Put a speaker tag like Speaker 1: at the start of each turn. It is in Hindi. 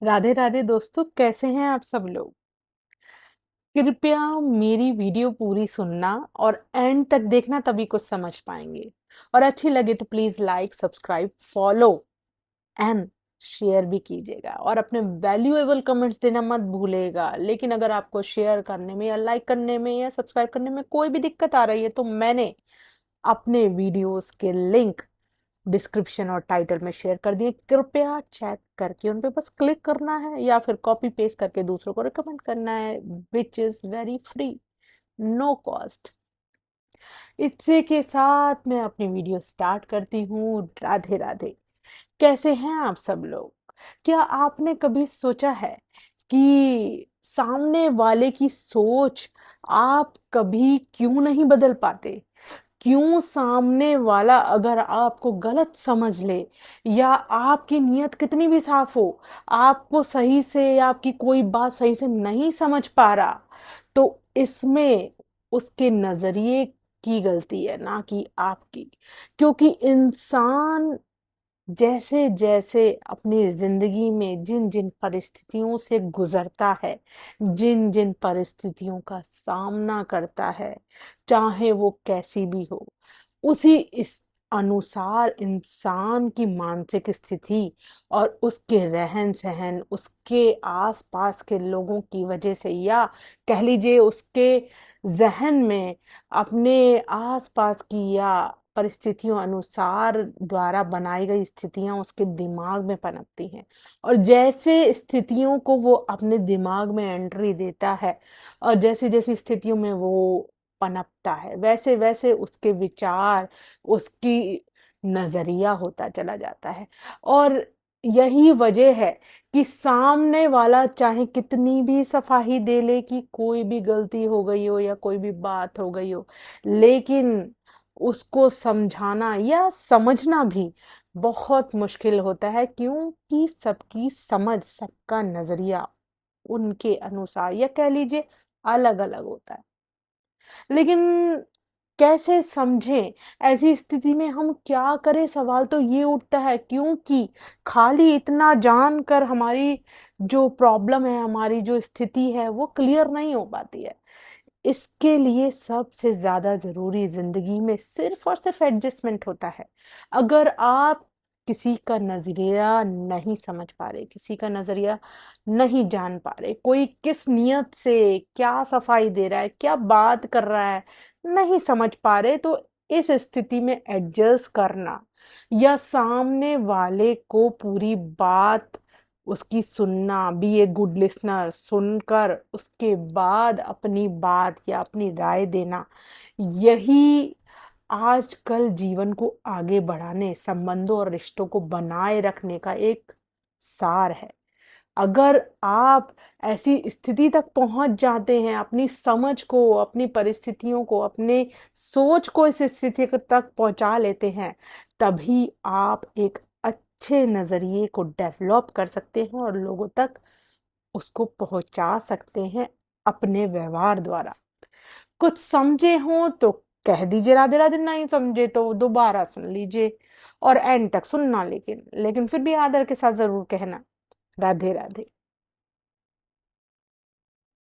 Speaker 1: राधे राधे दोस्तों, कैसे हैं आप सब लोग। कृपया मेरी वीडियो पूरी सुनना और एंड तक देखना, तभी कुछ समझ पाएंगे। और अच्छी लगे तो please like, subscribe, follow and share भी कीजिएगा और अपने वैल्यूएबल कमेंट्स देना मत भूलेगा। लेकिन अगर आपको शेयर करने में या लाइक करने में या सब्सक्राइब करने में कोई भी दिक्कत आ रही है तो मैंने अपने वीडियोस के लिंक डिस्क्रिप्शन और टाइटल में शेयर कर दिए। कृपया चेक करके उन पे बस क्लिक करना है या फिर कॉपी पेस्ट करके दूसरों को रिकमेंड करना है, which is very free, no cost. इसी के साथ मैं अपनी वीडियो स्टार्ट करती हूँ। राधे राधे। कैसे हैं आप सब लोग। क्या आपने कभी सोचा है कि सामने वाले की सोच आप कभी क्यों नहीं बदल पाते। क्यों सामने वाला अगर आपको गलत समझ ले या आपकी नीयत कितनी भी साफ हो, आपको सही से या आपकी कोई बात सही से नहीं समझ पा रहा, तो इसमें उसके नजरिए की गलती है, ना कि आपकी। क्योंकि इंसान जैसे जैसे अपनी जिंदगी में जिन जिन परिस्थितियों से गुजरता है, जिन जिन परिस्थितियों का सामना करता है, चाहे वो कैसी भी हो, उसी इस अनुसार इंसान की मानसिक स्थिति और उसके रहन सहन, उसके आसपास के लोगों की वजह से, या कह लीजिए उसके जहन में अपने आसपास की या परिस्थितियों अनुसार द्वारा बनाई गई स्थितियां उसके दिमाग में पनपती हैं। और जैसे स्थितियों को वो अपने दिमाग में एंट्री देता है और जैसी जैसी स्थितियों में वो पनपता है, वैसे वैसे उसके विचार, उसकी नजरिया होता चला जाता है। और यही वजह है कि सामने वाला चाहे कितनी भी सफाई दे ले कि कोई भी गलती हो गई हो या कोई भी बात हो गई हो, लेकिन उसको समझाना या समझना भी बहुत मुश्किल होता है, क्योंकि सबकी समझ, सबका नजरिया उनके अनुसार या कह लीजिए अलग अलग होता है। लेकिन कैसे समझें, ऐसी स्थिति में हम क्या करें, सवाल तो ये उठता है। क्योंकि खाली इतना जानकर हमारी जो प्रॉब्लम है, हमारी जो स्थिति है, वो क्लियर नहीं हो पाती है। इसके लिए सबसे ज्यादा जरूरी जिंदगी में सिर्फ और सिर्फ एडजस्टमेंट होता है। अगर आप किसी का नजरिया नहीं समझ पा रहे, किसी का नजरिया नहीं जान पा रहे, कोई किस नियत से क्या सफाई दे रहा है, क्या बात कर रहा है, नहीं समझ पा रहे, तो इस स्थिति में एडजस्ट करना या सामने वाले को पूरी बात उसकी सुनना, बी ए गुड लिसनर, सुनकर उसके बाद अपनी बात या अपनी राय देना, यही आजकल जीवन को आगे बढ़ाने, संबंधों और रिश्तों को बनाए रखने का एक सार है। अगर आप ऐसी स्थिति तक पहुंच जाते हैं, अपनी समझ को, अपनी परिस्थितियों को, अपने सोच को इस स्थिति तक पहुंचा लेते हैं, तभी आप एक अच्छे नजरिए को डेवलप कर सकते हैं और लोगों तक उसको पहुंचा सकते हैं अपने व्यवहार द्वारा। कुछ समझे हो तो कह दीजिए राधे राधे, नहीं समझे तो दोबारा सुन लीजिए और एंड तक सुनना, लेकिन फिर भी आदर के साथ जरूर कहना। राधे राधे।